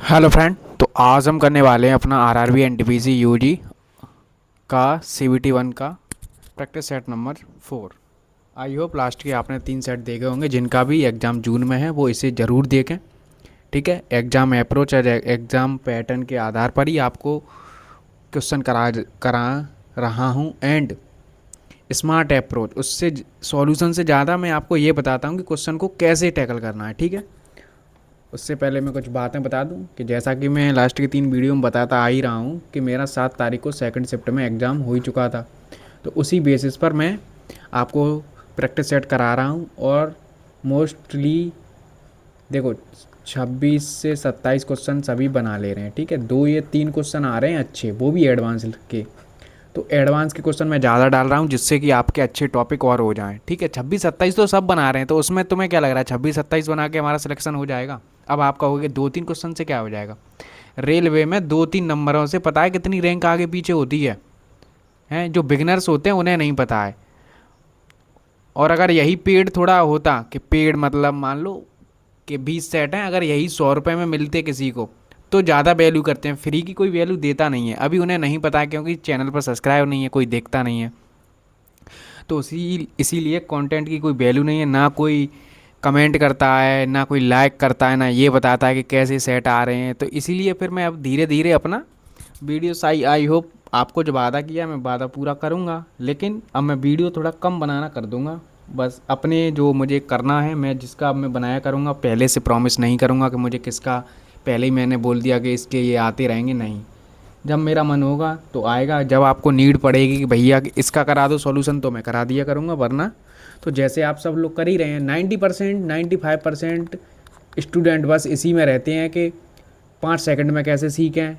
Hello friend. तो आज हम करने वाले हैं अपना आरआरबी एनटीपीसी यूजी का सीबीटी वन का practice set number 4। I hope last के आपने 3 सेट देखे होंगे। जिनका भी एग्ज़ाम जून में है वो इसे ज़रूर देखें। ठीक है, एग्ज़ाम अप्रोच और एग्ज़ाम पैटर्न के आधार पर ही आपको क्वेश्चन करा रहा हूँ। एंड स्मार्ट अप्रोच उससे सॉल्यूशन से ज़्यादा मैं आपको ये बताता हूँ कि क्वेश्चन को कैसे टैकल करना है। ठीक है, उससे पहले मैं कुछ बातें बता दूं कि जैसा कि मैं लास्ट की 3 वीडियो में बताता आ ही रहा हूं कि मेरा 7 तारीख को सेकंड शिफ्ट में एग्ज़ाम हो ही चुका था। तो उसी बेसिस पर मैं आपको प्रैक्टिस सेट करा रहा हूं। और मोस्टली देखो 26 से 27 क्वेश्चन सभी बना ले रहे हैं। ठीक है, 2 या 3 क्वेश्चन आ रहे हैं अच्छे, वो भी एडवांस के। तो एडवांस के क्वेश्चन मैं ज़्यादा डाल रहा हूँ जिससे कि आपके अच्छे टॉपिक और हो जाएं। ठीक है, 26-27 तो सब बना रहे हैं, तो उसमें तुम्हें क्या लग रहा है 26-27 बना के हमारा सिलेक्शन हो जाएगा? अब आप कहोगे 2-3 क्वेश्चन से क्या हो जाएगा? रेलवे में 2-3 नंबरों से पता है कितनी रैंक आगे पीछे होती है? हैं जो बिगनर्स होते हैं उन्हें नहीं पता है। और अगर यही पेड थोड़ा होता कि पेड मतलब मान लो कि 20 सेट हैं, अगर यही 100 रुपये में मिलते किसी को तो ज़्यादा वैल्यू करते हैं। फ्री की कोई वैल्यू देता नहीं है, अभी उन्हें नहीं पता है क्योंकि चैनल पर सब्सक्राइब नहीं है, कोई देखता नहीं है। तो इसीलिए कंटेंट की कोई वैल्यू नहीं है, ना कोई कमेंट करता है, ना कोई लाइक करता है, ना ये बताता है कि कैसे सेट आ रहे हैं। तो इसीलिए फिर मैं अब धीरे धीरे अपना वीडियो आई होप आपको जो वादा किया मैं वादा पूरा करूँगा। लेकिन अब मैं वीडियो थोड़ा कम बनाना कर दूँगा। बस अपने जो मुझे करना है मैं जिसका अब मैं बनाया करूँगा, पहले से प्रॉमिस नहीं करूँगा कि मुझे किसका पहले ही मैंने बोल दिया कि इसके ये आते रहेंगे, नहीं। जब मेरा मन होगा तो आएगा, जब आपको नीड पड़ेगी कि भैया इसका करा दो सॉल्यूशन तो मैं करा दिया करूँगा। वरना तो जैसे आप सब लोग कर ही रहे हैं, 90% 95% स्टूडेंट बस इसी में रहते हैं कि 5 सेकंड में कैसे सीखें,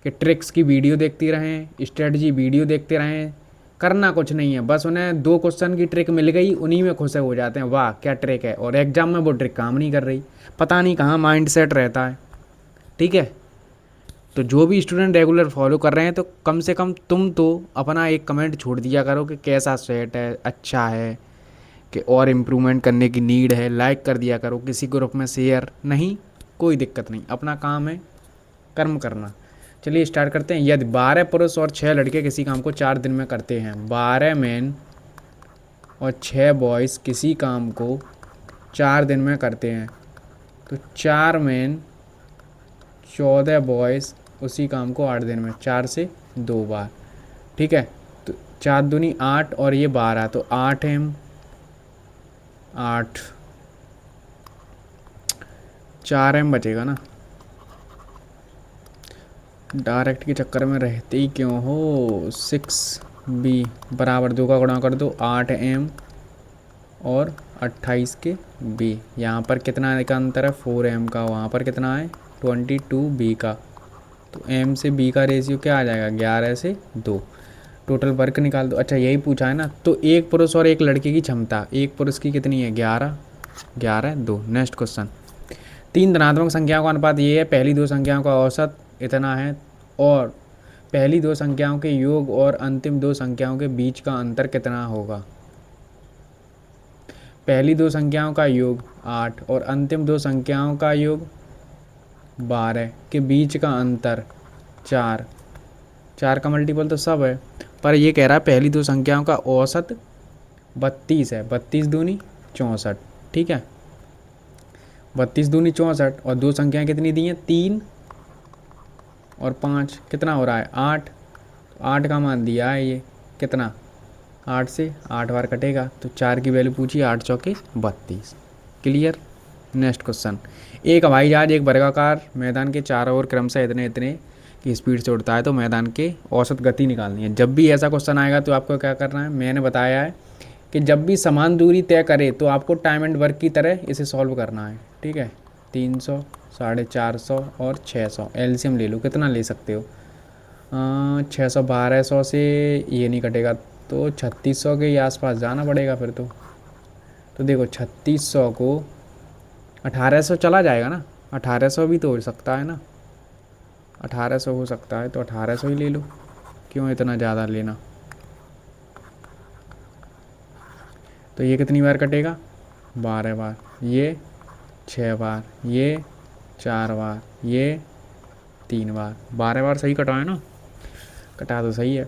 कि ट्रिक्स की वीडियो देखती रहें, स्ट्रेटजी वीडियो देखते रहें। करना कुछ नहीं है, बस उन्हें 2 क्वेश्चन की ट्रिक मिल गई, उन्हीं में खुश हो जाते हैं, वाह क्या ट्रिक है। और एग्जाम में वो ट्रिक काम नहीं कर रही, पता नहीं कहाँ माइंड सेट रहता है। ठीक है, तो जो भी स्टूडेंट रेगुलर फॉलो कर रहे हैं तो कम से कम तुम तो अपना एक कमेंट छोड़ दिया करो कि कैसा सेट है, अच्छा है, कि और इम्प्रूवमेंट करने की नीड है। लाइक कर दिया करो, किसी ग्रुप में शेयर नहीं, कोई दिक्कत नहीं, अपना काम है कर्म करना। चलिए स्टार्ट करते हैं। यदि 12 पुरुष और 6 लड़के किसी काम को 4 दिन में करते हैं, 12 मैन और 6 बॉयज़ किसी काम को 4 दिन में करते हैं, तो 4 मैन 14 बॉयज़ उसी काम को 8 दिन में, 4 से 2 बार। ठीक है, तो 4 दूनी 8 और ये 12, तो 8 8 4 बचेगा ना। डायरेक्ट के चक्कर में रहते ही क्यों हो। 6b बराबर 2 का गुणा कर दो, 8m और 28 के b। यहाँ पर कितना का अंतर है, 4m का। वहाँ पर कितना है, 22b का। तो m से b का रेशियो क्या आ जाएगा, 11 से 2। टोटल वर्क निकाल दो। अच्छा यही पूछा है ना। तो एक पुरुष और एक लड़के की क्षमता, एक पुरुष की कितनी है, 11, 11 2। नेक्स्ट क्वेश्चन, 3 धनात्मक संख्याओं का अनुपात ये है, पहली 2 संख्याओं का औसत इतना है, और पहली 2 संख्याओं के योग और अंतिम 2 संख्याओं के बीच का अंतर कितना होगा। पहली 2 संख्याओं का योग 8 और अंतिम 2 संख्याओं का योग 12 के बीच का अंतर 4। 4 का मल्टीपल तो सब है, पर ये कह रहा है पहली 2 संख्याओं का औसत 32 है, 32 दूनी 64। ठीक है, 32 दूनी 64 और 2 संख्याएं कितनी दी हैं, 3 और 5, कितना हो रहा है 8। 8 का मान दिया है ये, कितना 8 से 8 बार कटेगा, तो 4 की वैल्यू पूछी, 8 चौके 32। क्लियर। नेक्स्ट क्वेश्चन, एक हवाई जहाज एक वर्गाकार मैदान के चारों ओर क्रमशः इतने इतने की स्पीड से उड़ता है, तो मैदान के औसत गति निकालनी है। जब भी ऐसा क्वेश्चन आएगा तो आपको क्या करना है, मैंने बताया है कि जब भी समान दूरी तय करे तो आपको टाइम एंड वर्क की तरह इसे सॉल्व करना है। ठीक है, 300, 450 और 600 एलसीएम ले लो, कितना ले सकते हो, 600 1200 से ये नहीं कटेगा, तो 3600 के आसपास जाना पड़ेगा फिर तो देखो 3600 को 1800 चला जाएगा ना, 1800 भी तो हो सकता है ना, 1800 हो सकता है, तो 1800 ही ले लो, क्यों इतना ज़्यादा लेना। तो ये कितनी बार कटेगा, 12 बार, ये 6 बार, ये 4 बार, ये 3 बार, 12 बार सही कटा है ना, कटा तो सही है।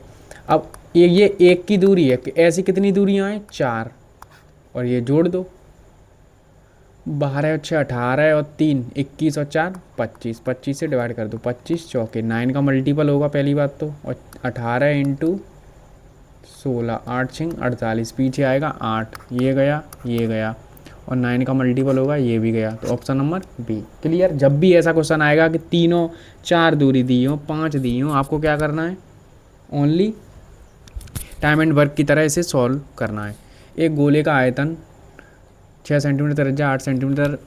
अब ये एक की दूरी है, ऐसी कितनी दूरियां हैं, 4, और ये जोड़ दो, 12 और 6 18 और 3 21 और 4 25, 25 से डिवाइड कर दो, 25 चौके 9 का मल्टीपल होगा पहली बात तो, और 18 इंटू 16, 8 6 48, पीछे आएगा 8, ये गया और 9 का मल्टीपल होगा, ये भी गया, तो ऑप्शन नंबर बी क्लियर। जब भी ऐसा क्वेश्चन आएगा कि तीनों 4 दूरी दी हो, 5 दी हो, आपको क्या करना है, ओनली टाइम एंड वर्क की तरह इसे सॉल्व करना है। एक गोले का आयतन 6 सेंटीमीटर त्रिज्या 8 सेंटीमीटर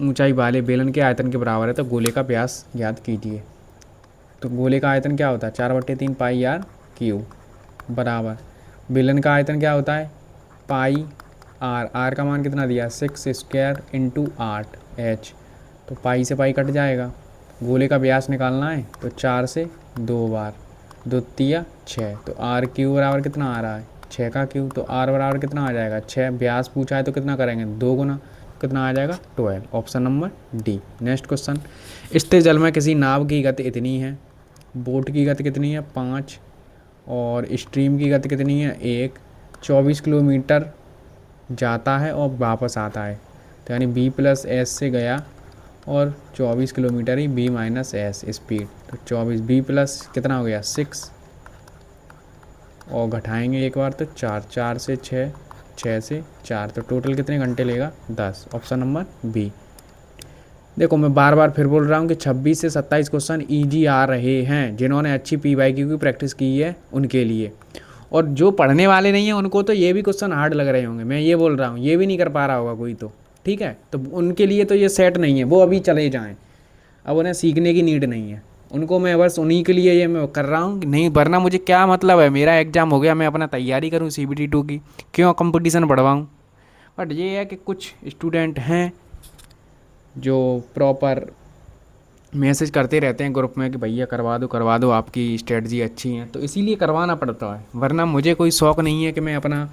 ऊंचाई वाले बेलन के आयतन के बराबर है, तो गोले का व्यास ज्ञात कीजिए। तो गोले का आयतन क्या होता है, 4/3 पाई आर क्यू बराबर, बेलन का आयतन क्या होता है, पाई आर, आर का मान कितना दिया, 6 स्क्वायर इंटू 8 एच, तो पाई से पाई कट जाएगा। गोले का व्यास निकालना है तो 4 से 2 बार, 2 तिया 6, तो आर क्यू बराबर कितना आ रहा है, 6 का क्यू, तो आर बराबर कितना आ जाएगा 6, व्यास पूछा है तो कितना करेंगे 2 गुना, कितना आ जाएगा 12, option number D. Next question, स्थिर जल में किसी नाव की गति इतनी है, बोट की गति कितनी है 5, और स्ट्रीम की गति कितनी है 1, 24 किलोमीटर जाता है और वापस आता है, तो यानी बी प्लस एस से गया और 24 किलोमीटर ही बी माइनस एस स्पीड, तो 24 बी प्लस कितना हो गया 6, और घटाएंगे एक बार तो 4, 4 से 6, 6 से 4, तो टोटल कितने घंटे लेगा 10, ऑप्शन नंबर बी। देखो मैं बार बार फिर बोल रहा हूँ कि 26 से 27 क्वेश्चन ईजी आ रहे हैं, जिन्होंने अच्छी PYQ की प्रैक्टिस की है उनके लिए, और जो पढ़ने वाले नहीं हैं उनको तो ये भी क्वेश्चन हार्ड लग रहे होंगे, मैं ये बोल रहा हूँ, ये भी नहीं कर पा रहा होगा कोई तो, ठीक है, तो उनके लिए तो ये सेट नहीं है, वो अभी चले जाएँ, अब उन्हें सीखने की नीड नहीं है, उनको मैं बस उन्हीं के लिए ये मैं कर रहा हूँ कि नहीं, वरना मुझे क्या मतलब है, मेरा एग्ज़ाम हो गया, मैं अपना तैयारी करूँ CBT 2 की, क्यों कंपटीशन बढ़वाऊँ। बट ये है कि कुछ स्टूडेंट हैं जो प्रॉपर मैसेज करते रहते हैं ग्रुप में कि भैया करवा दो आपकी स्ट्रेटजी अच्छी है, तो इसीलिए करवाना पड़ता है, वरना मुझे कोई शौक़ नहीं है कि मैं अपना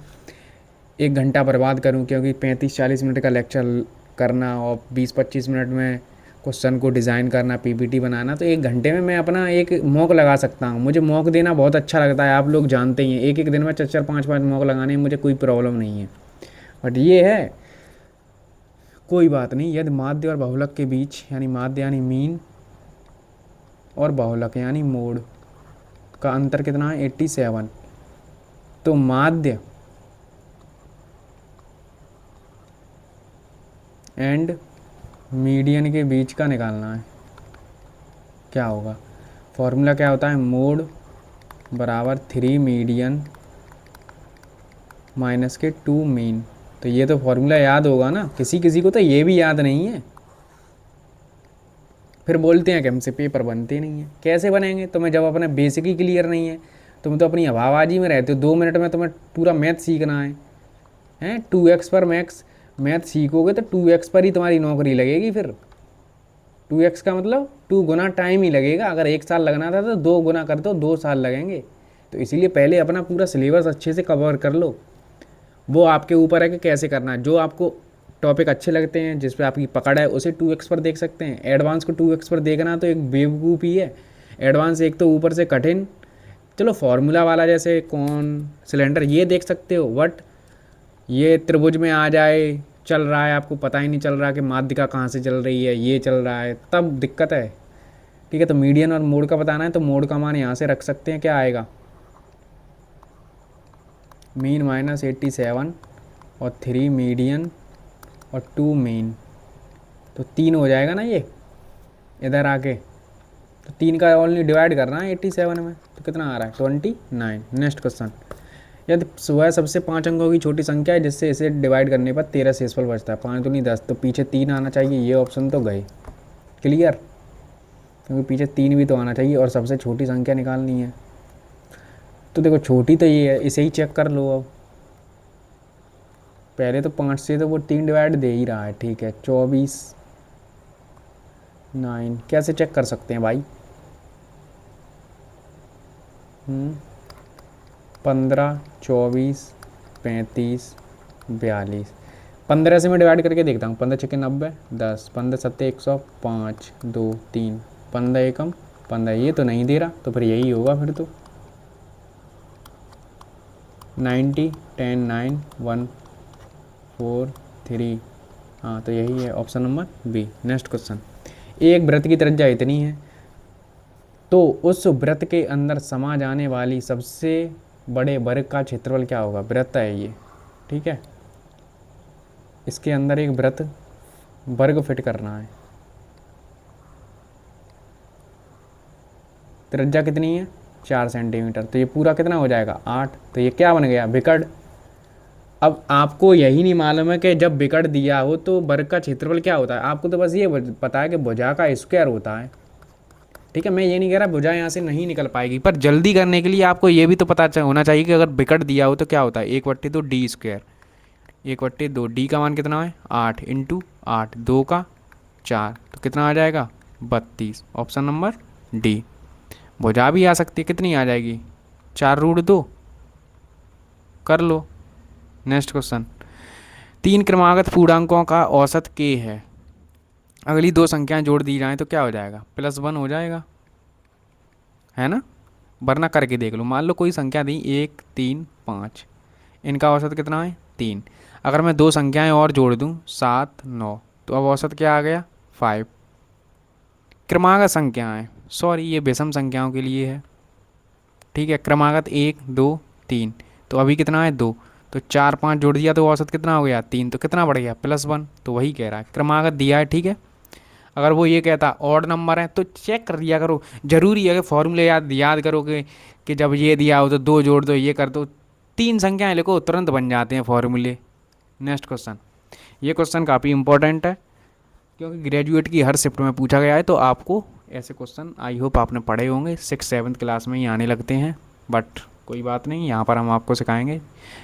1 घंटा बर्बाद करूं, क्योंकि 35-40 मिनट का लेक्चर करना और 20-25 मिनट में क्वेश्चन को डिज़ाइन करना, PPT बनाना, तो 1 घंटे में मैं अपना एक मॉक लगा सकता हूँ, मुझे मॉक देना बहुत अच्छा लगता है, आप लोग जानते ही हैं, एक एक दिन में 4-4 5-5 मॉक लगाने में मुझे कोई प्रॉब्लम नहीं है। बट ये है, कोई बात नहीं, यदि माध्य और बहुलक के बीच, यानी माध्य यानी मीन और बहुलक यानी मोड का अंतर कितना है 87, तो माध्य एंड मीडियन के बीच का निकालना है, क्या होगा, फॉर्मूला क्या होता है, मोड बराबर 3 मीडियन माइनस के 2 मीन, तो ये तो फॉर्मूला याद होगा ना, किसी किसी को तो ये भी याद नहीं है, फिर बोलते हैं कि हमसे पेपर बनते नहीं हैं, कैसे बनेंगे, तुम्हें जब अपने बेसिक ही क्लियर नहीं है, तुम तो अपनी हवाबाजी में रहते हो, 2 मिनट में तुम्हें पूरा मैथ सीखना है, हैं 2x पर मैक्स मैथ सीखोगे तो 2x पर ही तुम्हारी नौकरी लगेगी, फिर 2x का मतलब 2 गुना टाइम ही लगेगा, अगर 1 साल लगना था तो 2 गुना कर दो, 2 साल लगेंगे, तो इसीलिए पहले अपना पूरा सिलेबस अच्छे से कवर कर लो, वो आपके ऊपर है कि कैसे करना है, जो आपको टॉपिक अच्छे लगते हैं जिस पे आपकी पकड़ है उसे 2x पर देख सकते हैं, एडवांस को 2x पर देखना तो एक बेवकूफ़ी है, एडवांस एक तो ऊपर से कठिन, चलो फार्मूला वाला जैसे कौन सिलेंडर ये देख सकते हो, बट ये त्रिभुज में आ जाए, चल रहा है आपको पता ही नहीं चल रहा कि माध्यिका कहाँ से चल रही है, ये चल रहा है, तब दिक्कत है, ठीक है। तो मीडियन और मोड का बताना है, तो मोड का मान यहाँ से रख सकते हैं, क्या आएगा मीन माइनस 87 और 3 मीडियन और 2 मीन, तो 3 हो जाएगा ना ये इधर आके, तो 3 का ओनली डिवाइड करना है 87 में, तो कितना आ रहा है 29। नेक्स्ट क्वेश्चन, यदि वह सबसे 5 अंकों की छोटी संख्या है जिससे इसे डिवाइड करने पर 13 शेषफल बचता है, 5 दूनी 10, तो पीछे 3 आना चाहिए, ये ऑप्शन तो गए क्लियर, क्योंकि पीछे 3 भी तो आना चाहिए और सबसे छोटी संख्या निकालनी है, तो देखो छोटी तो ये है, इसे ही चेक कर लो। अब पहले तो 5 से तो वो 3 डिवाइड दे ही रहा है, ठीक है, 24 9 कैसे चेक कर सकते हैं भाई, 15 24 35 42, 15 से मैं डिवाइड करके देखता हूँ। 15 छक्के 90, 10, 15 सत्ते 100, 5 2 3, 15 एकम 15, ये तो नहीं दे रहा, तो फिर यही होगा फिर तो 90 10 9 1 4 3, हाँ तो यही है option number B. Next question, एक वृत्त की त्रिज्या इतनी है तो उस वृत्त के अंदर समा जाने वाली सबसे बड़े वर्ग का क्षेत्रफल क्या होगा। वृत्त है ये, ठीक है, इसके अंदर एक वृत्त वर्ग फिट करना है। त्रिज्या कितनी है 4 सेंटीमीटर, तो ये पूरा कितना हो जाएगा 8, तो ये क्या बन गया विकर्ण। अब आपको यही नहीं मालूम है कि जब विकर्ण दिया हो तो वर्ग का क्षेत्रफल क्या होता है, आपको तो बस ये पता है कि भुजा का स्क्वायर होता है, ठीक है। मैं ये नहीं कह रहा भुजा यहाँ से नहीं निकल पाएगी, पर जल्दी करने के लिए आपको ये भी तो पता होना चाहिए कि अगर विकर्ण दिया हो तो क्या होता है 1/2 डी स्क्वायर, 1/2 डी का मान कितना है 8 इंटू 8, 2 का 4, तो कितना आ जाएगा 32, ऑप्शन नंबर डी। भुजा भी आ सकती है, कितनी आ जाएगी 4√2, कर लो। नेक्स्ट क्वेश्चन, 3 क्रमागत पूर्णांकों का औसत k है, अगली 2 संख्याएं जोड़ दी जाएं तो क्या हो जाएगा +1 हो जाएगा, है ना। वरना करके देख लो, मान लो कोई संख्या दी 1 3 5, इनका औसत कितना है 3, अगर मैं 2 संख्याएं और जोड़ दूं 7 9, तो अब औसत क्या आ गया 5। क्रमागत संख्याएं, सॉरी ये विषम संख्याओं के लिए है, ठीक है। क्रमागत 1 2 3, तो अभी कितना है 2, तो 4 5 जोड़ दिया तो औसत कितना हो गया 3, तो कितना बढ़ गया +1, तो वही कह रहा है क्रमागत दिया है, ठीक है। अगर वो ये कहता ऑड नंबर है तो चेक कर दिया करो, जरूरी है कि फॉर्मूले याद करो कि जब ये दिया हो तो 2 जोड़ दो, ये कर दो, 3 संख्याएं लिखो तुरंत बन जाते हैं फॉर्मूले। नेक्स्ट क्वेश्चन, ये क्वेश्चन काफ़ी इंपॉर्टेंट है क्योंकि ग्रेजुएट की हर शिफ्ट में पूछा गया है, तो आपको ऐसे क्वेश्चन आई होप आपने पढ़े होंगे, 6 7 क्लास में ही आने लगते हैं, बट कोई बात नहीं, यहाँ पर हम आपको सिखाएंगे।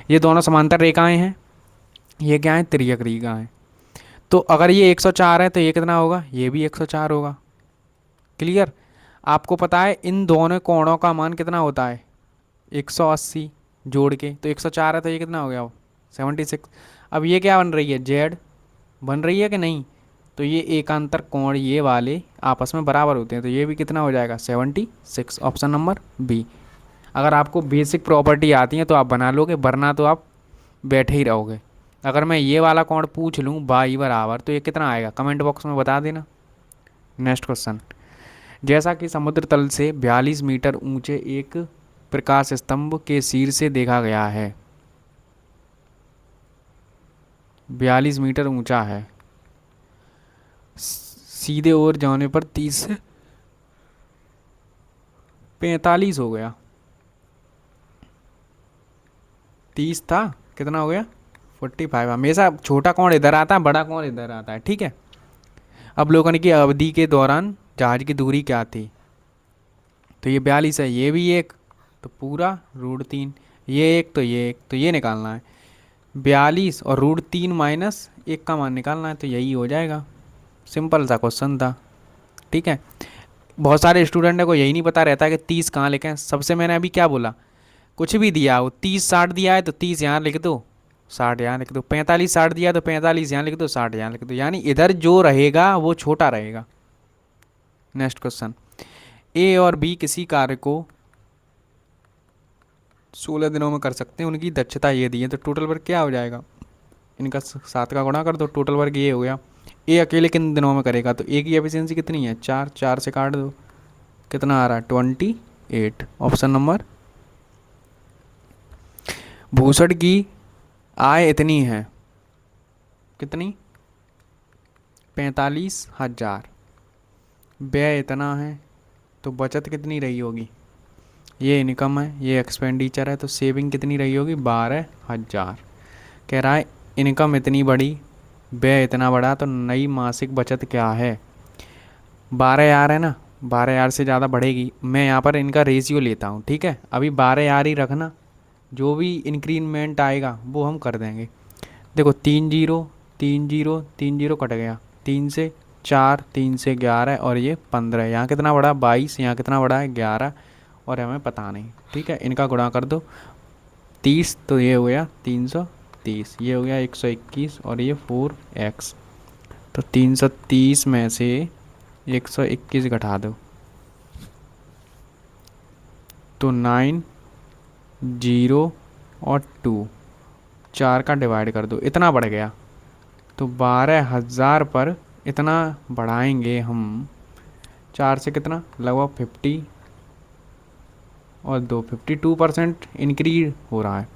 ये दोनों समांतर रेखाएं हैं, ये क्या है तिर्यक रेखा है, तो अगर ये 104 है तो ये कितना होगा, ये भी 104 होगा। क्लियर। आपको पता है इन दोनों कोणों का मान कितना होता है 180 जोड़ के, तो 104 है तो ये कितना हो गया 76। अब ये क्या बन रही है जेड बन रही है कि नहीं, तो ये एकांतर कोण ये वाले आपस में बराबर होते हैं, तो ये भी कितना हो जाएगा 76, ऑप्शन नंबर बी। अगर आपको बेसिक प्रॉपर्टी आती है तो आप बना लोगे, वरना तो आप बैठे ही रहोगे। अगर मैं ये वाला कोण पूछ लूँ बाई बराबर, तो ये कितना आएगा कमेंट बॉक्स में बता देना। नेक्स्ट क्वेश्चन, जैसा कि समुद्र तल से 42 मीटर ऊंचे एक प्रकाश स्तंभ के शीर्ष से देखा गया है, 42 मीटर ऊंचा है, सीधे ओर जाने पर 30 से 45 हो गया, 30 था कितना हो गया 45। हमेशा छोटा कोण इधर आता है, बड़ा कोण इधर आता है, ठीक है। अवलोकन की अवधि के दौरान जहाज की दूरी क्या थी, तो ये 42 है, ये भी एक, तो पूरा √3, ये एक तो ये एक, तो ये निकालना है 42 और √3 माइनस 1 का मान निकालना है, तो यही हो जाएगा। सिंपल सा क्वेश्चन था, ठीक है। बहुत सारे स्टूडेंट को यही नहीं पता रहता कि 30 कहाँ लिखें। सबसे मैंने अभी क्या बोला, कुछ भी दिया हो 30 60 दिया है तो 30 यहाँ लिख दो, 60 यहाँ लिख दो, 45 60 दिया तो 45 यहाँ लिख दो, 60 यहाँ लिख दो, यानी इधर जो रहेगा वो छोटा रहेगा। नेक्स्ट क्वेश्चन, ए और बी किसी कार्य को 16 दिनों में कर सकते हैं, उनकी दक्षता ये दी है, तो टोटल वर्क क्या हो जाएगा, इनका 7 का गुणा कर दो, टोटल वर्क ये हो गया। ए अकेले किन दिनों में करेगा, तो ए की एफिशिएंसी कितनी है 4, 4 से काट दो, कितना आ रहा है 28, ऑप्शन नंबर। भूषण की आय इतनी है, कितनी 45,000, व्यय इतना है, तो बचत कितनी रही होगी, ये इनकम है ये एक्सपेंडिचर है, तो सेविंग कितनी रही होगी 12,000। कह रहा है इनकम इतनी बड़ी व्यय इतना बड़ा, तो नई मासिक बचत क्या है 12,000 है ना, 12,000 से ज़्यादा बढ़ेगी। मैं यहाँ पर इनका रेशियो लेता हूँ, ठीक है, अभी 12,000 ही रखना, जो भी इंक्रीमेंट आएगा वो हम कर देंगे। देखो 3 0 3 0 3 0 कट गया, 3 से 4 3 से 11 और ये 15, यहाँ कितना बड़ा 22, यहाँ कितना बड़ा है 11, और हमें पता नहीं, ठीक है। इनका गुणा कर दो 30, तो ये हो गया 330, ये हो गया 121 और ये 4x। तो 330 में से 121 घटा दो तो 9, 0 और 2, 4 का डिवाइड कर दो, इतना बढ़ गया। तो 12,000 पर इतना बढ़ाएंगे हम, 4 से कितना, लगभग 50 और 2, 52% इंक्रीज हो रहा है।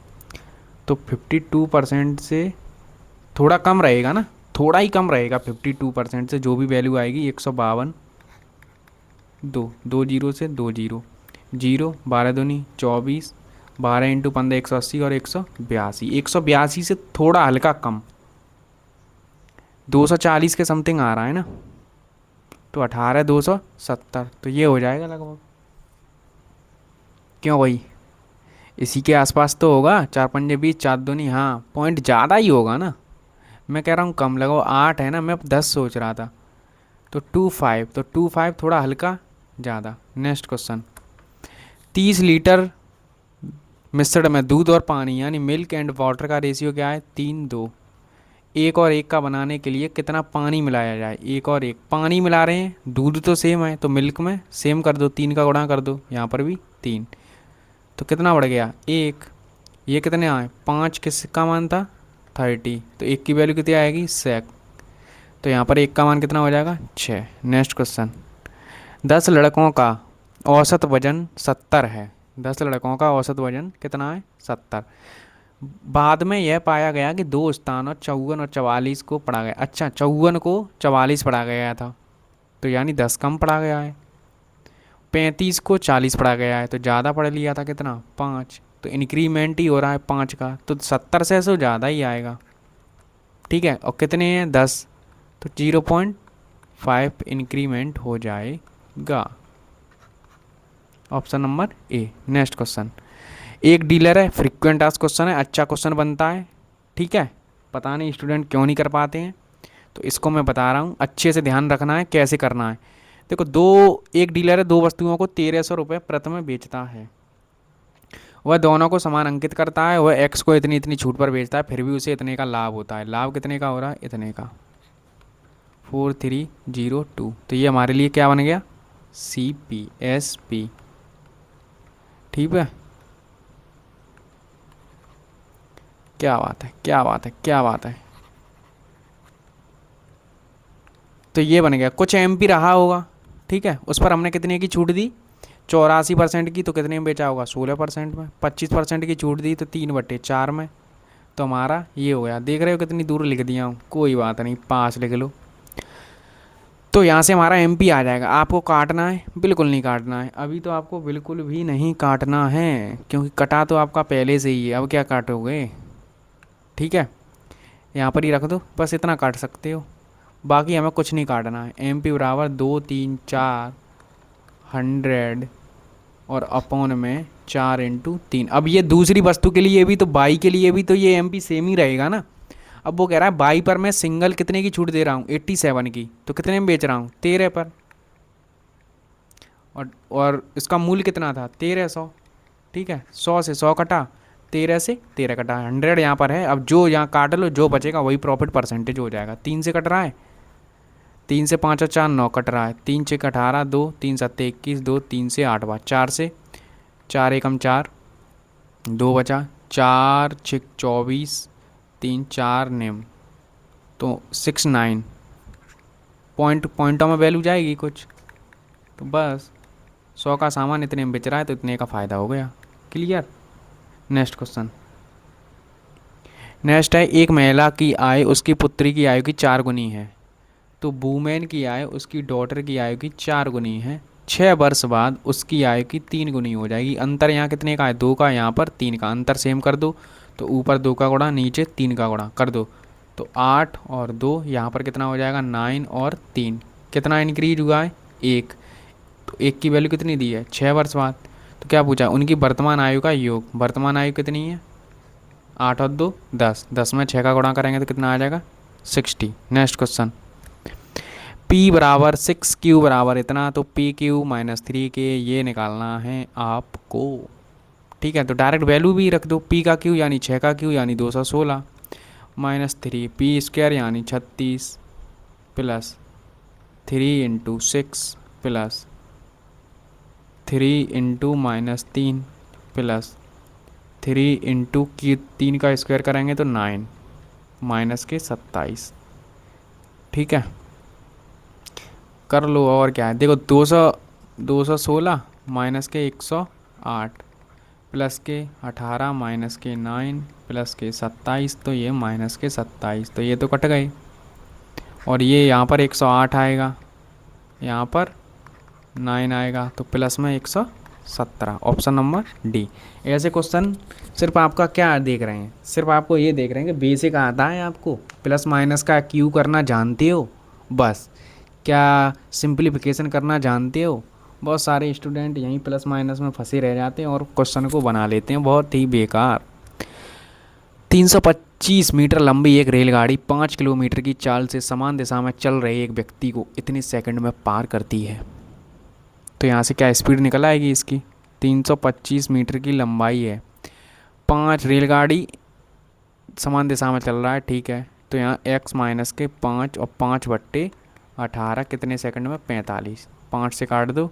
तो 52% से थोड़ा कम रहेगा ना, थोड़ा ही कम रहेगा 52% से, जो भी वैल्यू आएगी 152, 2 जीरो से 2 जीरो, 12 दूनी 24, 12 इंटू 15 180 और 182, 182 से थोड़ा हल्का कम, 240 के समथिंग आ रहा है ना। तो 18,270, तो ये हो जाएगा लगभग। क्यों भाई, इसी के आसपास तो होगा, 4 पंजे 20, 4 दूनी, हाँ पॉइंट ज़्यादा ही होगा ना। मैं कह रहा हूँ कम लगाओ, 8 है ना, मैं अब 10 सोच रहा था। तो 25, तो 25 थोड़ा हल्का ज़्यादा। नेक्स्ट क्वेश्चन, 30 लीटर मिश्रण में दूध और पानी यानी मिल्क एंड वाटर का रेशियो क्या है, 3:2। एक और एक का बनाने के लिए कितना पानी मिलाया जाए, एक और एक पानी मिला रहे हैं, दूध तो सेम है तो मिल्क में सेम कर दो, 3 का गुणा कर दो, यहाँ पर भी 3। तो कितना बढ़ गया, 1। ये कितने आए, 5 किसका मान था, 30, तो 1 की वैल्यू कितनी आएगी, सेक। तो यहाँ पर 1 का मान कितना हो जाएगा, 6। नेक्स्ट क्वेश्चन, 10 लड़कों का औसत वजन 70 है। 10 लड़कों का औसत वजन कितना है, 70। बाद में यह पाया गया कि दो स्थानों 54 और 44 को पढ़ा गया, अच्छा 54 को 44 पढ़ा गया था, तो यानी 10 कम पढ़ा गया है। 35 को 40 पढ़ा गया है, तो ज़्यादा पढ़ लिया था, कितना, 5। तो इंक्रीमेंट ही हो रहा है 5 का, तो 70 से ऐसे ज़्यादा ही आएगा। ठीक है, और कितने हैं, 10, तो 0.5 इंक्रीमेंट हो जाएगा। Option number A. Next question, एक डीलर है, फ्रीक्वेंट आस्क क्वेश्चन है, अच्छा क्वेश्चन बनता है। ठीक है, पता नहीं स्टूडेंट क्यों नहीं कर पाते हैं, तो इसको मैं बता रहा हूँ, अच्छे से ध्यान रखना है कैसे करना है। देखो, एक डीलर है, दो वस्तुओं को 1300 रुपये प्रति में बेचता है। वह दोनों को समान अंकित करता है, वह एक्स को इतनी इतनी छूट पर बेचता है, फिर भी उसे इतने का लाभ होता है। लाभ कितने का हो रहा है, इतने का, 4302। तो ये हमारे लिए क्या बन गया, CPSP। ठीक है, क्या बात है, क्या बात है, क्या बात है। तो ये बन गया, कुछ MP रहा होगा। ठीक है, उस पर हमने कितने की छूट दी, 84% की, तो कितने में बेचा होगा, 16% में। 25% की छूट दी तो 3/4 में। तो हमारा ये हो गया, देख रहे हो कितनी दूर लिख दिया हूँ, कोई बात नहीं, 5 लिख लो। तो यहाँ से हमारा MP आ जाएगा। आपको काटना है, बिल्कुल नहीं काटना है, अभी तो आपको बिल्कुल भी नहीं काटना है, क्योंकि कटा तो आपका पहले से ही है, अब क्या काटोगे। ठीक है, यहाँ पर ही रख दो, बस इतना काट सकते हो, बाकी हमें कुछ नहीं काटना है। MP बराबर 2, 3, 4, 100 और अपॉन में 4 इंटू 3। अब ये दूसरी वस्तु के लिए भी, तो बाई के लिए भी तो ये MP सेम ही रहेगा ना। अब वो कह रहा है बाई पर मैं सिंगल कितने की छूट दे रहा हूँ, 87 की, तो कितने में बेच रहा हूँ, 13 पर। और इसका मूल्य कितना था, 1300। ठीक है, 100 से 100 कटा, 13 से 13 कटा, 100 यहाँ पर है। अब जो यहाँ काट लो, जो बचेगा वही प्रॉफिट परसेंटेज हो जाएगा। 3 से कट रहा है, 3 से 5 और 4 9 कट रहा है, 3 6 18, 2 3 7 21, 2 3 से 8 बार, 4 से 4 एकम 4, 2 बचा, 4 6 24, 3 4 निम, तो 69 पॉइंटों में वैल्यू जाएगी कुछ। तो बस 100 का सामान इतने में बेच रहा है, तो इतने का फ़ायदा हो गया। क्लियर। नेक्स्ट क्वेश्चन, नेक्स्ट है, एक महिला की आय उसकी पुत्री की आयु की 4 गुनी है। तो वूमेन की आय उसकी डॉटर की आयु की 4 गुनी है। 6 वर्ष बाद उसकी आयु की 3 गुनी हो जाएगी। अंतर यहाँ कितने का है, 2 का, यहाँ पर 3 का। अंतर सेम कर दो, तो ऊपर 2 का गुणा, नीचे 3 का गुणा कर दो, तो 8 और 2, यहाँ पर कितना हो जाएगा, 9 और 3, कितना इंक्रीज हुआ है, 1। तो 1 की वैल्यू कितनी दी है, 6 वर्ष बाद। तो क्या पूछा, उनकी वर्तमान आयु का योग। वर्तमान आयु कितनी है, 8 और 2 10, 10 में 6 का गुणा करेंगे तो कितना आ जाएगा, 60। नेक्स्ट क्वेश्चन, P बराबर 6, Q बराबर इतना, तो PQ माइनस 3K ये निकालना है आपको। ठीक है, तो डायरेक्ट वैल्यू भी रख दो, P का Q यानी 6 का Q यानी 216, माइनस 3 पी स्क्वायर यानी 36 प्लस 3 × 6 प्लस 3 × -3 प्लस 3 का स्क्वायर करेंगे तो 9 माइनस के 27। ठीक है, कर लो। और क्या है, देखो 216 माइनस के 108 प्लस के 18 माइनस के 9 प्लस के 27, तो ये माइनस के 27, तो ये तो कट गए। और ये यहाँ पर 108 आएगा, यहाँ पर 9 आएगा, तो प्लस में 117, ऑप्शन नंबर डी। ऐसे क्वेश्चन सिर्फ आपका क्या देख रहे हैं, सिर्फ आपको ये देख रहे हैं कि बेसिक आता है आपको, प्लस माइनस का क्यू करना जानते हो बस, क्या सिंप्लीफिकेशन करना जानते हो। बहुत सारे स्टूडेंट यहीं प्लस माइनस में फंसे रह जाते हैं और क्वेश्चन को बना लेते हैं बहुत ही बेकार। 325 मीटर लंबी एक रेलगाड़ी 5 किलोमीटर की चाल से समान दिशा में चल रहे एक व्यक्ति को इतने सेकंड में पार करती है। तो यहाँ से क्या स्पीड निकल आएगी इसकी। 325 मीटर की लंबाई है, 5 रेलगाड़ी समान दिशा में चल रहा है, ठीक है। तो यहाँ x माइनस के 5 और 5/18 कितने सेकंड में 45। 5 से काट दो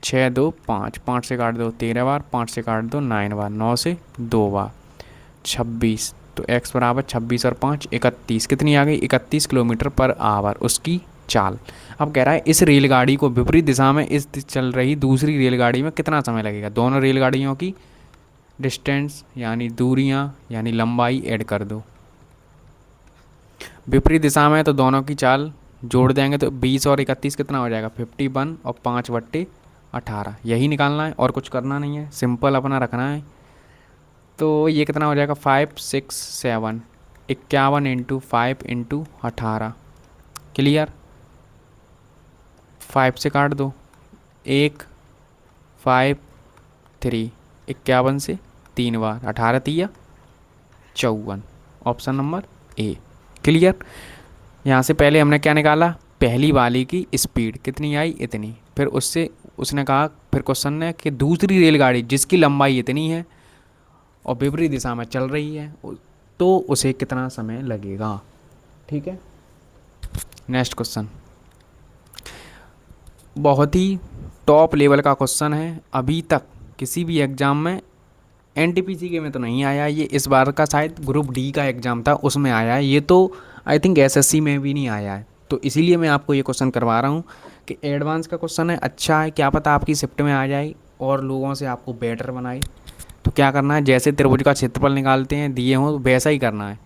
6 2 5, 5 से काट दो 13 बार, 5 से काट दो 9 बार, 9 से 2 बार 26। तो x बराबर 26 और 5 31, कितनी आ गई 31 किलोमीटर पर आवर उसकी चाल। अब कह रहा है इस रेलगाड़ी को विपरीत दिशा में इस चल रही दूसरी रेलगाड़ी में कितना समय लगेगा। दोनों रेलगाड़ियों की डिस्टेंस यानी दूरियां यानी लंबाई ऐड कर दो। विपरीत दिशा में तो दोनों की चाल जोड़ देंगे तो 20 और 31 कितना हो जाएगा 51 और 5/18, यही निकालना है और कुछ करना नहीं है, सिंपल अपना रखना है। तो ये कितना हो जाएगा 5 6 7 51 × 5 × 18, क्लियर। 5 से काट दो 1 5 3, 51 से 3 बार, 18 3 54, ऑप्शन नंबर ए, क्लियर। यहाँ से पहले हमने क्या निकाला, पहली वाली की स्पीड कितनी आई इतनी, फिर उससे उसने कहा, फिर क्वेश्चन ने कि दूसरी रेलगाड़ी जिसकी लंबाई इतनी है और विपरीत दिशा में चल रही है तो उसे कितना समय लगेगा। ठीक है, नेक्स्ट क्वेश्चन बहुत ही टॉप लेवल का क्वेश्चन है, अभी तक किसी भी एग्ज़ाम में एनटीपीसी के में तो नहीं आया, ये इस बार का शायद ग्रुप डी का एग्ज़ाम था उसमें आया है, ये तो आई थिंक एसएससी में भी नहीं आया है। तो इसीलिए मैं आपको ये क्वेश्चन करवा रहा हूँ कि एडवांस का क्वेश्चन है, अच्छा है, क्या पता आपकी शिफ्ट में आ जाए और लोगों से आपको बेटर बनाए। तो क्या करना है, जैसे त्रिभुज का क्षेत्रफल निकालते हैं दिए हों वैसा ही करना है।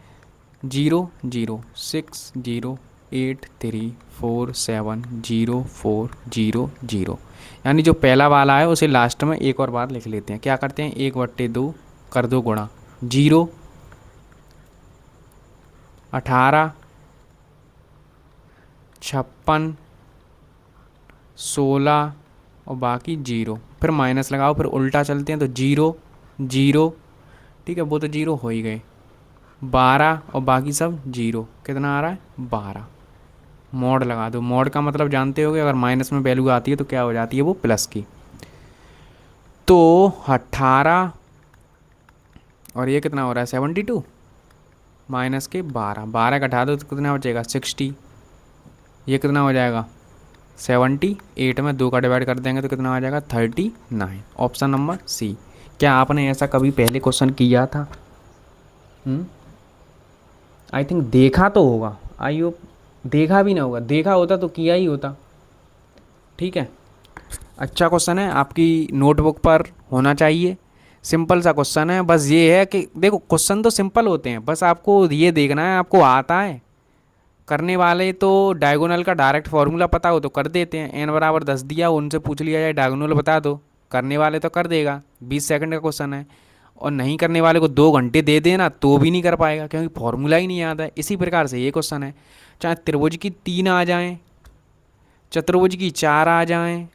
0 0 6 0 8 3 4 7 0 4 0 0, यानी जो पहला वाला है उसे लास्ट में एक और बार लिख लेते हैं। क्या करते हैं 1/2 कर दो गुणा, 0 18 56 16 और बाकी 0, फिर माइनस लगाओ, फिर उल्टा चलते हैं तो 0 0, ठीक है वो तो 0 हो ही गए, 12 और बाकी सब 0, कितना आ रहा है 12। मॉड लगा दो, मॉड का मतलब जानते होगे अगर माइनस में वैल्यू आती है तो क्या हो जाती है वो प्लस की। तो 18 और ये कितना हो रहा है 72 माइनस के 12, 12 घटा दो तो कितना हो जाएगा 60, ये कितना हो जाएगा 78 में 2 का डिवाइड कर देंगे तो कितना आ जाएगा 39, ऑप्शन नंबर सी। क्या आपने ऐसा कभी पहले क्वेश्चन किया था? आई थिंक देखा तो होगा, आई होप देखा भी ना होगा, देखा होता तो किया ही होता। ठीक है, अच्छा क्वेश्चन है, आपकी नोटबुक पर होना चाहिए। सिंपल सा क्वेश्चन है, बस ये है कि देखो क्वेश्चन तो सिंपल होते हैं, बस आपको ये देखना है आपको आता है। करने वाले तो डायगोनल का डायरेक्ट फार्मूला पता हो तो कर देते हैं, n बराबर 10 दिया उनसे पूछ लिया जाए डायगोनल बता दो, करने वाले तो कर देगा, 20 सेकंड का क्वेश्चन है। और नहीं करने वाले को 2 घंटे दे देना तो भी नहीं कर पाएगा क्योंकि फॉर्मूला ही नहीं आता है। इसी प्रकार से ये क्वेश्चन है, चाहे त्रिभुज की 3 आ जाएँ, चतुर्भुज की 4 आ जाएँ,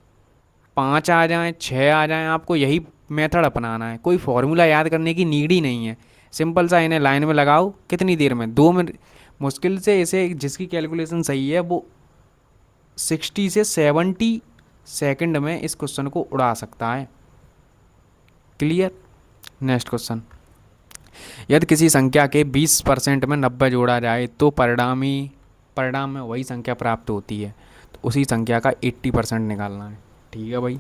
5 आ जाएँ, 6 आ जाएँ, आपको यही मेथड अपनाना है, कोई फार्मूला याद करने की नीड ही नहीं है। सिंपल सा इन्हें लाइन में लगाओ, कितनी देर में 2 मिनट, मुश्किल से इसे जिसकी कैलकुलेशन सही है वो 60 से 70 सेकंड में इस क्वेश्चन को उड़ा सकता है। क्लियर, नेक्स्ट क्वेश्चन यदि किसी संख्या के 20% में 90 जोड़ा जाए तो परिणाम में वही संख्या प्राप्त होती है, तो उसी संख्या का 80% निकालना है। ठीक है भाई।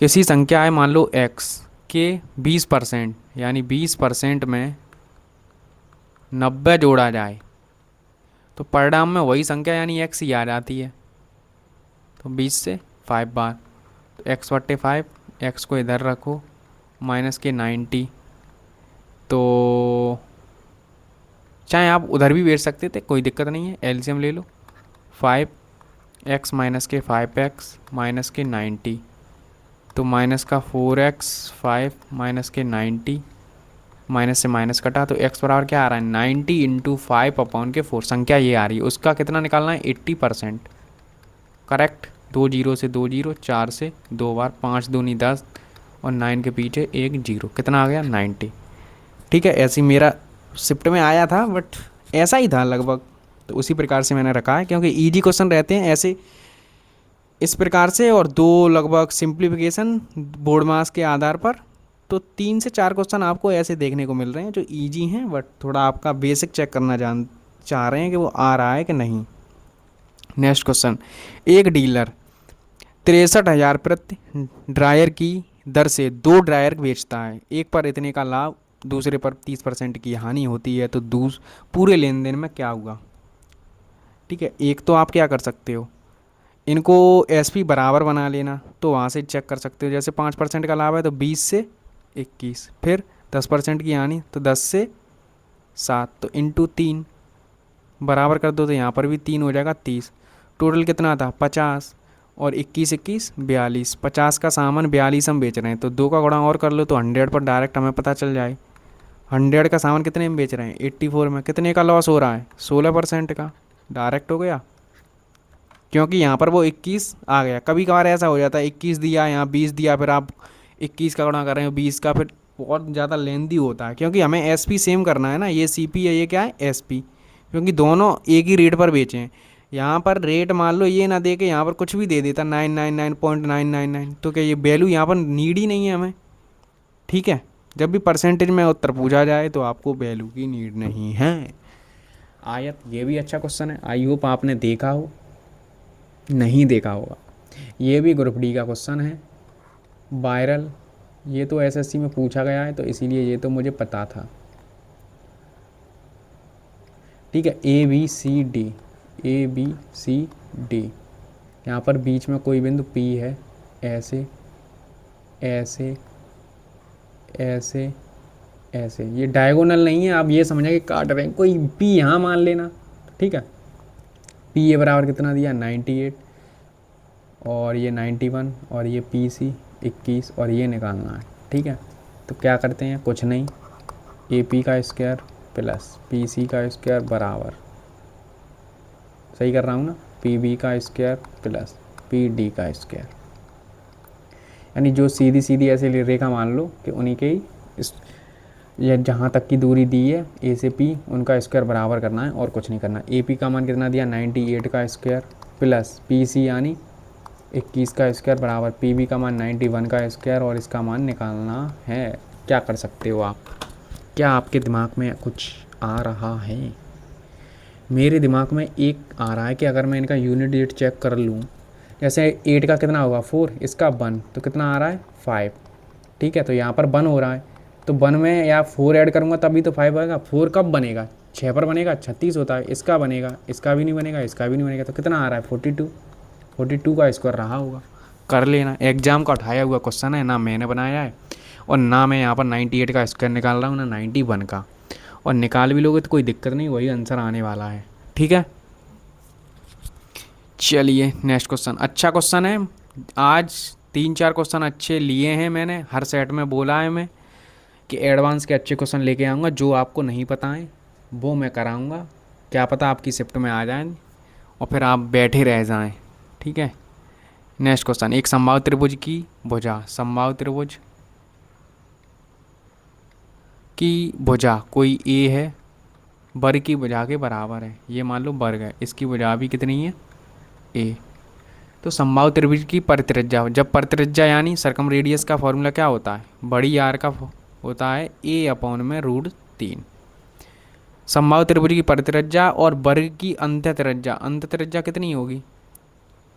किसी संख्या है मान लो x के 20% यानी 20% में 90 जोड़ा जाए तो परिणाम में वही संख्या यानी x ही आ जाती है। तो 20 से 5 बार, तो x/5, x को इधर रखो, माइनस के 90। तो चाहे आप उधर भी बेच सकते थे, कोई दिक्कत नहीं है, एलसीएम ले लो। 5x माइनस के 5x माइनस के 90, तो माइनस का 4x, 5 माइनस के 90, माइनस से माइनस कटा तो x बराबर क्या आ रहा है, 90 इंटू 5/4। संख्या ये आ रही है, उसका कितना निकालना है, 80%। करेक्ट। 2 जीरो से 2 जीरो, 4 से 2 बार, 5 दूनी 10 और 9 के पीछे 1 जीरो, कितना आ गया, 90। ठीक है, ऐसे ही मेरा शिफ्ट में आया था, बट ऐसा ही था लगभग, तो उसी प्रकार से मैंने रखा है, क्योंकि इजी क्वेश्चन रहते हैं ऐसे इस प्रकार से, और दो लगभग सिंप्लीफिकेशन बोर्ड मास के आधार पर। तो 3 से 4 क्वेश्चन आपको ऐसे देखने को मिल रहे हैं जो इजी हैं, बट थोड़ा आपका बेसिक चेक करना चाह रहे हैं कि वो आ रहा है कि नहीं। नेक्स्ट क्वेश्चन, एक डीलर 63,000 प्रति ड्रायर की दर से 2 ड्रायर बेचता है, एक पर इतने का लाभ, दूसरे पर 30% की हानि होती है, तो पूरे लेन देन में क्या हुआ। ठीक है, एक तो आप क्या कर सकते हो, इनको एसपी बराबर बना लेना, तो वहाँ से चेक कर सकते हो। जैसे 5% का लाभ है तो 20 से 21, फिर 10% की हानि तो 10 से 7, तो इंटू 3 बराबर कर दो, तो यहाँ पर भी 3 हो जाएगा 30। टोटल कितना था, 50, और 21 21 42, 50 का सामान 42 हम बेच रहे हैं, तो 2 का गुणा और कर लो तो 100 पर डायरेक्ट हमें पता चल जाए। 100 का सामान कितने में बेच रहे हैं, 84 में, कितने का लॉस हो रहा है, 16% का, डायरेक्ट हो गया, क्योंकि यहाँ पर वो 21 आ गया। कभी कभार ऐसा हो जाता है 21 दिया, यहाँ 20 दिया, फिर आप 21 का गुणा कर रहे हो 20 का, फिर बहुत ज़्यादा लेंदी होता है, क्योंकि हमें एसपी सेम करना है ना, ये सीपी है, ये क्या है एसपी, क्योंकि दोनों एक ही रेट पर बेचे हैं। यहाँ पर रेट मान लो ये ना दे के यहाँ पर कुछ भी दे देता 999.999, तो क्या ये वैल्यू यहाँ पर नीड ही नहीं है हमें। ठीक है, जब भी परसेंटेज में उत्तर पूछा जाए तो आपको वैल्यू की नीड नहीं है। आयत, ये भी अच्छा क्वेश्चन है, आई होप आपने देखा हो, नहीं देखा होगा। ये भी ग्रुप डी का क्वेश्चन है, वायरल, ये तो एसएससी में पूछा गया है, तो इसीलिए ये तो मुझे पता था। ठीक है, A B C D, A B C D, यहाँ पर बीच में कोई बिंदु पी है, ऐसे ऐसे ऐसे ऐसे, ये डायगोनल नहीं है, आप ये समझें कि काट रहे हैं, कोई पी यहाँ मान लेना। ठीक है, पी ये बराबर कितना दिया, 98, और ये 91, और ये पी सी 21, और ये निकालना है। ठीक है, तो क्या करते हैं, कुछ नहीं, ए पी का स्क्वायर प्लस पी सी का स्क्वायर बराबर, सही कर रहा हूँ ना, पी बी का स्क्वायर प्लस पी डी का स्क्वायर, यानी जो सीधी सीधी ऐसे रेखा मान लो कि उन्हीं के ही या जहाँ तक की दूरी दी है ए से पी, उनका स्क्वायर बराबर करना है, और कुछ नहीं करना। ए पी का मान कितना दिया, 98 का स्क्वायर प्लस पी सी यानी 21 का स्क्वायर बराबर पी बी का मान 91 का स्क्वायर, और इसका मान निकालना है। क्या कर सकते हो आप, क्या आपके दिमाग में कुछ आ रहा है। मेरे दिमाग में एक आ रहा है कि अगर मैं इनका यूनिट डेट चेक कर लूँ, जैसे 8 का कितना होगा 4, इसका 1, तो कितना आ रहा है 5। ठीक है, तो यहाँ पर 1 हो रहा है, तो 1 में या 4 ऐड करूँगा तभी तो 5 आएगा। 4 कब बनेगा, 6 पर बनेगा, 36 होता है, इसका बनेगा, इसका भी नहीं बनेगा, इसका भी नहीं बनेगा, तो कितना आ रहा है 42। 42 का स्क्वायर रहा होगा, कर लेना, एग्जाम का उठाया हुआ क्वेश्चन है, ना मैंने बनाया है, और ना मैं यहाँ पर 98 का स्क्वायर निकाल रहा हूँ, ना 91 का, और निकाल भी लोगे तो कोई दिक्कत नहीं, वही आंसर आने वाला है। ठीक है, चलिए नेक्स्ट क्वेश्चन, अच्छा क्वेश्चन है। आज 3-4 क्वेश्चन अच्छे लिए हैं मैंने, हर सेट में बोला है मैं कि एडवांस के अच्छे क्वेश्चन लेके आऊँगा, जो आपको नहीं पता है वो मैं कराऊँगा, क्या पता आपकी शिफ्ट में आ जाएं और फिर आप बैठे रह जाएं। ठीक है, नेक्स्ट क्वेश्चन, एक समबाहु त्रिभुज की भुजा, समबाहु त्रिभुज की भुजा कोई ए है, वर्ग की भुजा के बराबर है, ये मान लो वर्ग है, इसकी भुजा भी कितनी है, ए। तो समबाहु त्रिभुज की परित्रिज्या, जब परित्रिज्या यानी सरकम रेडियस का फॉर्मूला क्या होता है, बड़ी आर का होता है ए अपॉन में √3। समबाहु त्रिभुज की परित्रिज्या और वर्ग की अंत्य त्रिज्या कितनी होगी,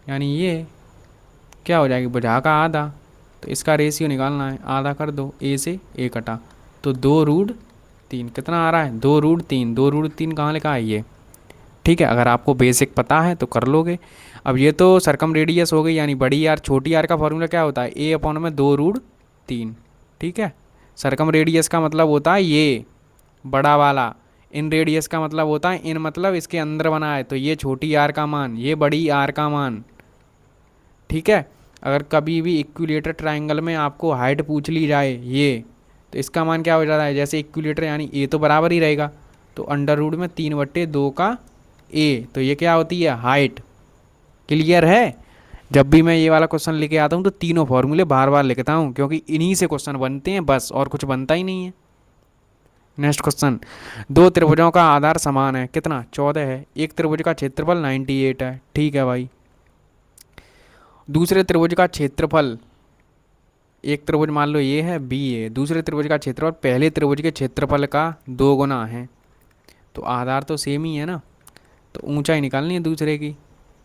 यानी ये क्या हो जाएगी, भुजा का आधा। तो इसका रेशियो निकालना है, आधा कर दो, ए से ए कटा, तो 2√3 कितना आ रहा है, 2√3। 2√3 कहाँ लिखा है ये, ठीक है। अगर आपको बेसिक पता है तो कर लोगे। अब ये तो सरकम रेडियस हो गई, यानी बड़ी आर छोटी आर का फॉर्मूला क्या होता है, ए अपॉन में 2√3, ठीक है। सरकम रेडियस का मतलब होता है ये बड़ा वाला, इन रेडियस का मतलब होता है, इन मतलब इसके अंदर बना है, तो ये छोटी आर का मान, ये बड़ी आर का मान, ठीक है। अगर कभी भी इक्विलेटर ट्रायंगल में आपको हाइट पूछ ली जाए ये, तो इसका मान क्या हो जाता है, जैसे इक्विलेटर यानी ए तो बराबर ही रहेगा, तो √3/2 का ए, तो ये क्या होती है, हाइट। क्लियर है। जब भी मैं ये वाला क्वेश्चन लेके आता हूँ तो तीनों फॉर्मूले बार बार लिखता हूँ, क्योंकि इन्हीं से क्वेश्चन बनते हैं बस, और कुछ बनता ही नहीं है। नेक्स्ट क्वेश्चन, दो त्रिभुजों का आधार समान है, कितना, 14 है। एक त्रिभुज का क्षेत्रफल 98 है, ठीक है भाई। दूसरे त्रिभुज का क्षेत्रफल, एक त्रिभुज मान लो ये है बी है, दूसरे त्रिभुज का क्षेत्रफल पहले त्रिभुज के क्षेत्रफल का 2 गुना है, तो आधार तो सेम ही है ना, तो ऊंचाई निकालनी है दूसरे की,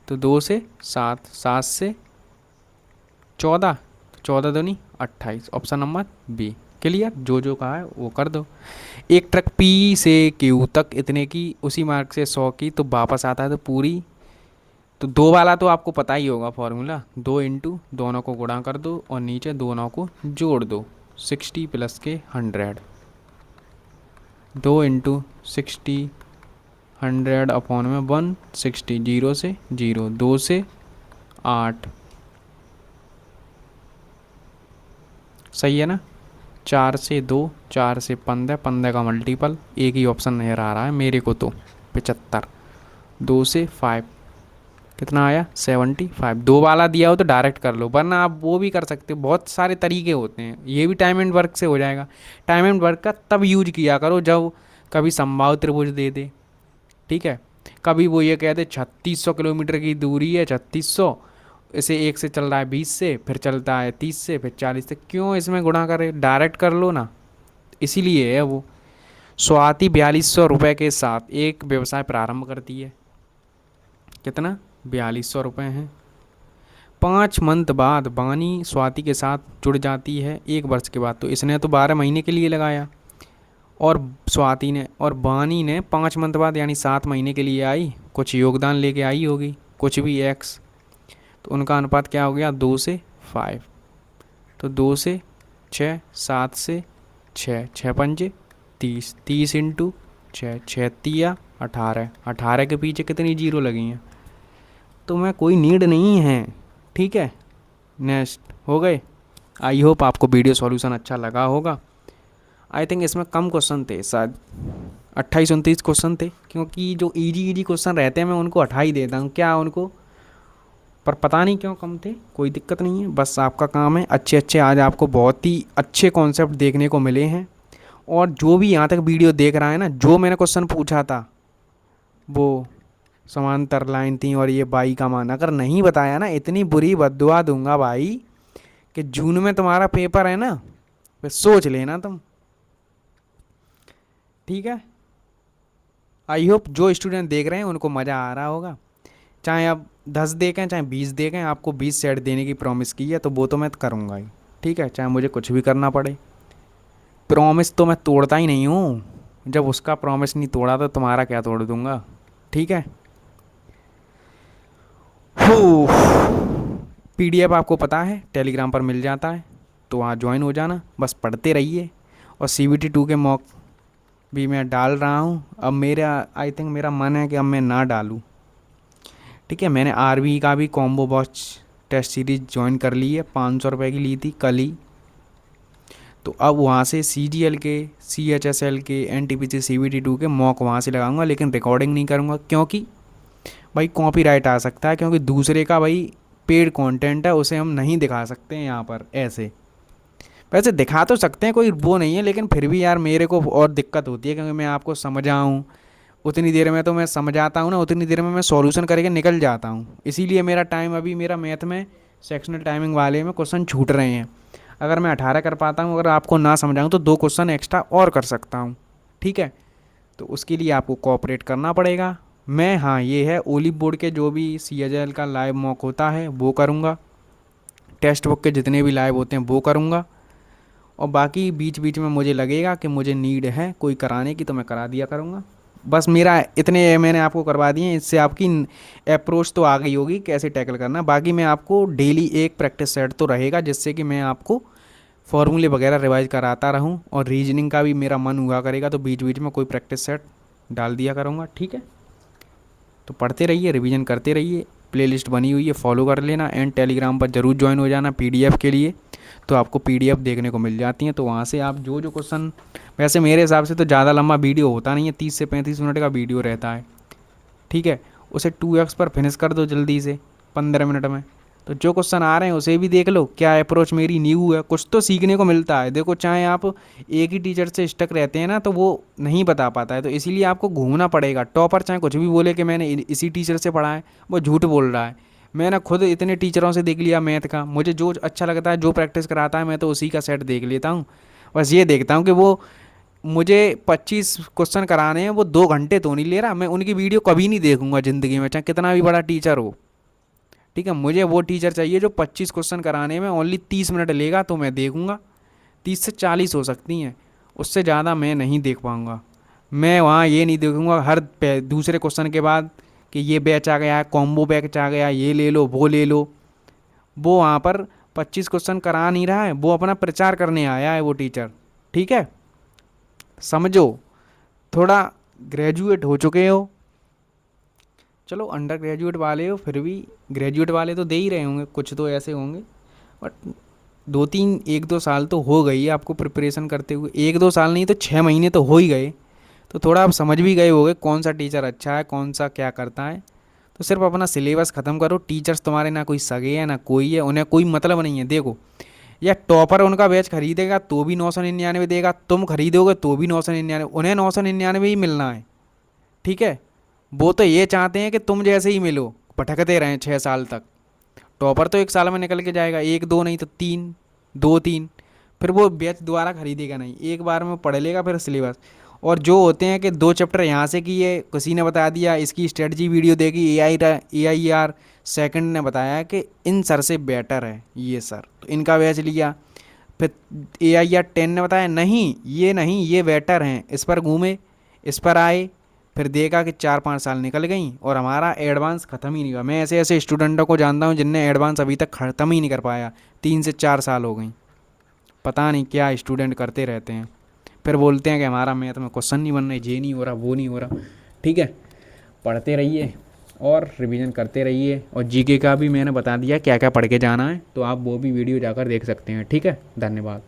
तो 2 से 7, 7 से 14, 14 दूनी 28, ऑप्शन नंबर बी। क्लियर, जो जो कहा है वो कर दो। एक ट्रक पी से क्यू तक इतने की उसी मार्ग से 100 की तो वापस आता है तो पूरी, तो दो वाला तो आपको पता ही होगा फॉर्मूला, 2 इंटू दोनों को गुणा कर दो और नीचे दोनों को जोड़ दो, 60 प्लस के 100, 2 इंटू 60, 100 अपॉन में 160, 0 से 0, 2 से 8, सही है ना। 4 से 2, 4 से 15, 15 का मल्टीपल, एक ही ऑप्शन नजर आ रहा है मेरे को तो 75, 2 से 5 कितना आया 75। दो वाला दिया हो तो डायरेक्ट कर लो, वरना आप वो भी कर सकते हो, बहुत सारे तरीके होते हैं, ये भी टाइम एंड वर्क से हो जाएगा। टाइम एंड वर्क का तब यूज किया करो जब कभी समबाहु त्रिभुज दे दे, ठीक है। कभी वो ये कहते 3600 किलोमीटर की दूरी है, 3600, इसे एक से चल रहा है 20 से, फिर चलता है 30 से, फिर 40 से, क्यों इसमें गुणा करे, डायरेक्ट कर लो ना, इसीलिए है वो। स्वाति 4200 रुपये के साथ एक व्यवसाय प्रारंभ करती है, कितना, 4200 रुपये हैं। 5 मंथ बाद बानी स्वाति के साथ जुड़ जाती है 1 वर्ष के बाद, तो इसने तो 12 महीने के लिए लगाया, और स्वाति ने और बानी ने 5 मंथ बाद यानी 7 महीने के लिए आई, कुछ योगदान लेके आई होगी, कुछ भी एक्स, तो उनका अनुपात क्या हो गया, 2 से 5, तो 2 से 6, 7 से 6, 6 पंजे 30, 30 इंटू 6, 6 तिया 18, 18 के पीछे कितनी जीरो लगी हैं, तो मैं कोई नीड नहीं है, ठीक है। नेक्स्ट हो गए। आई होप आपको वीडियो सॉल्यूशन अच्छा लगा होगा। आई थिंक इसमें कम क्वेश्चन थे, शायद 28-29 क्वेश्चन थे, क्योंकि जो इजी इजी क्वेश्चन रहते हैं मैं उनको हटा ही देता हूँ, क्या उनको, पर पता नहीं क्यों कम थे, कोई दिक्कत नहीं है, बस आपका काम है अच्छे अच्छे, आज आपको बहुत ही अच्छे कॉन्सेप्ट देखने को मिले हैं। और जो भी यहाँ तक वीडियो देख रहा है ना, जो मैंने क्वेश्चन पूछा था वो समांतर लाइन थी और ये बाई का मान अगर नहीं बताया ना, इतनी बुरी बद्दुआ दूंगा भाई कि जून में तुम्हारा पेपर है ना, फिर सोच लेना तुम, ठीक है। आई होप जो स्टूडेंट देख रहे हैं उनको मज़ा आ रहा होगा, चाहे आप 10 देखें चाहे 20 देखें, आपको 20 सेट देने की प्रॉमिस की है तो वो तो मैं करूँगा ही, ठीक है, चाहे मुझे कुछ भी करना पड़े। प्रॉमिस तो मैं तोड़ता ही नहीं हूँ, जब उसका प्रॉमिस नहीं तोड़ा तो तुम्हारा क्या तोड़ दूँगा, ठीक है। पीडीएफ आपको पता है टेलीग्राम पर मिल जाता है, तो वहाँ ज्वाइन हो जाना, बस पढ़ते रहिए। और CBT 2 के मॉक भी मैं डाल रहा हूँ, अब मेरा आई थिंक मेरा मन है कि अब मैं ना डालूँ, ठीक है। मैंने RBE का भी combo box test series join कर ली है, 500 रुपये की ली थी कल ही, तो अब वहाँ से CGL के, CHSL के, NTPC CBT 2 के मॉक वहाँ से लगाऊंगा, लेकिन रिकॉर्डिंग नहीं करूँगा, क्योंकि भाई कॉपीराइट आ सकता है, क्योंकि दूसरे का भाई पेड कंटेंट है, उसे हम नहीं दिखा सकते हैं यहाँ पर ऐसे। वैसे दिखा तो सकते हैं, कोई वो नहीं है, लेकिन फिर भी यार मेरे को और दिक्कत होती है, क्योंकि मैं आपको समझाऊँ उतनी देर में तो मैं समझाता हूँ ना, उतनी देर में मैं सॉल्यूशन करके निकल जाता हूँ, इसीलिए मेरा टाइम, अभी मेरा मैथ में सेक्शनल टाइमिंग वाले में क्वेश्चन छूट रहे हैं। अगर मैं 18 कर पाता हूँ, अगर आपको ना समझाऊँ तो 2 क्वेश्चन एक्स्ट्रा और कर सकता हूँ, ठीक है। तो उसके लिए आपको कोऑपरेट करना पड़ेगा। मैं, हाँ ये है, ओलिव बोर्ड के जो भी CHL का लाइव मॉक होता है वो करूँगा, टेक्स्ट बुक के जितने भी लाइव होते हैं वो करूँगा, और बाकी बीच बीच में मुझे लगेगा कि मुझे नीड है कोई कराने की तो मैं करा दिया करूँगा। बस मेरा इतने मैंने आपको करवा दिए हैं, इससे आपकी अप्रोच तो आ गई होगी कैसे टैकल करना। बाकी मैं आपको डेली एक प्रैक्टिस सेट तो रहेगा, जिससे कि मैं आपको फॉर्मूले वगैरह रिवाइज कराता रहूं, और रीजनिंग का भी मेरा मन हुआ करेगा तो बीच बीच में कोई प्रैक्टिस सेट डाल दिया करूँगा, ठीक है। तो पढ़ते रहिए, रिवीजन करते रहिए, प्लेलिस्ट बनी हुई है फॉलो कर लेना, एंड टेलीग्राम पर ज़रूर ज्वाइन हो जाना PDF के लिए। तो आपको PDF देखने को मिल जाती हैं, तो वहाँ से आप जो जो क्वेश्चन, वैसे मेरे हिसाब से तो ज़्यादा लंबा वीडियो होता नहीं है, 30 से 35 मिनट का वीडियो रहता है, ठीक है। उसे 2x पर फिनिश कर दो जल्दी से 15 मिनट में। तो जो क्वेश्चन आ रहे हैं उसे भी देख लो, क्या अप्रोच मेरी न्यू है, कुछ तो सीखने को मिलता है। देखो, चाहे आप एक ही टीचर से स्टक रहते हैं ना तो वो नहीं बता पाता है, तो इसीलिए आपको घूमना पड़ेगा। टॉपर चाहे कुछ भी बोले कि मैंने इसी टीचर से पढ़ा है, वो झूठ बोल रहा है। मैंने खुद इतने टीचरों से देख लिया मैथ का, मुझे जो अच्छा लगता है, जो प्रैक्टिस कराता है, मैं तो उसी का सेट देख लेता हूँ। बस ये देखता हूँ कि वो मुझे 25 क्वेश्चन कराने हैं, वो 2 घंटे तो नहीं ले रहा। मैं उनकी वीडियो कभी नहीं देखूंगा ज़िंदगी में, चाहे कितना भी बड़ा टीचर हो, ठीक है। मुझे वो टीचर चाहिए जो 25 क्वेश्चन कराने में ओनली 30 मिनट लेगा, तो मैं देखूंगा। 30 से 40 हो सकती हैं, उससे ज़्यादा मैं नहीं देख पाऊंगा। मैं वहाँ ये नहीं देखूंगा हर दूसरे क्वेश्चन के बाद कि ये बैच आ गया है, कॉम्बो बैच आ गया, ये ले लो वो ले लो। वो वहाँ पर 25 क्वेश्चन करा नहीं रहा है, वो अपना प्रचार करने आया है वो टीचर, ठीक है। समझो, थोड़ा ग्रेजुएट हो चुके हो, चलो अंडर ग्रेजुएट वाले हो, फिर भी ग्रेजुएट वाले तो दे ही रहे होंगे, कुछ तो ऐसे होंगे। बट 2-3 1-2 साल तो हो गई है आपको प्रिपरेशन करते हुए, 1-2 साल नहीं तो 6 महीने तो हो ही गए। तो थोड़ा आप समझ भी गए होगे कौन सा टीचर अच्छा है, कौन सा क्या करता है। तो सिर्फ अपना सिलेबस ख़त्म करो। टीचर्स तुम्हारे ना कोई सगे हैं ना कोई है, उन्हें कोई मतलब नहीं है। देखो, या टॉपर उनका बैच खरीदेगा तो भी 999 देगा, तुम खरीदोगे तो भी 999, उन्हें 999 ही मिलना है, ठीक है। वो तो ये चाहते हैं कि तुम जैसे ही मिलो, भटकते रहें 6 साल तक। टॉपर तो 1 साल में निकल के जाएगा, 1-2 नहीं तो 3, 2-3, फिर वो बैच दोबारा खरीदेगा नहीं, एक बार में पढ़ लेगा फिर सिलेबस। और जो होते हैं कि 2 चैप्टर यहाँ से किए, किसी ने बता दिया, इसकी स्ट्रेटजी वीडियो देखी, AIR सेकंड ने बताया कि इन सर से बेटर है ये सर, तो इनका बैच लिया। फिर AIR 10 ने बताया नहीं ये नहीं, ये बेटर हैं, इस पर घूमे, इस पर आए, फिर देखा कि 4-5 साल निकल गई और हमारा एडवांस ख़त्म ही नहीं हुआ। मैं ऐसे ऐसे स्टूडेंटों को जानता हूँ जिनने एडवांस अभी तक ख़त्म ही नहीं कर पाया, 3 से 4 साल हो गई। पता नहीं क्या स्टूडेंट करते रहते हैं, फिर बोलते हैं कि हमारा मैथ में क्वेश्चन नहीं बन रहे, ये नहीं हो रहा, वो नहीं हो रहा, ठीक है। पढ़ते रहिए और रिवीजन करते रहिए, और GK का भी मैंने बता दिया क्या क्या पढ़ के जाना है, तो आप वो भी वीडियो जाकर देख सकते हैं, ठीक है। धन्यवाद।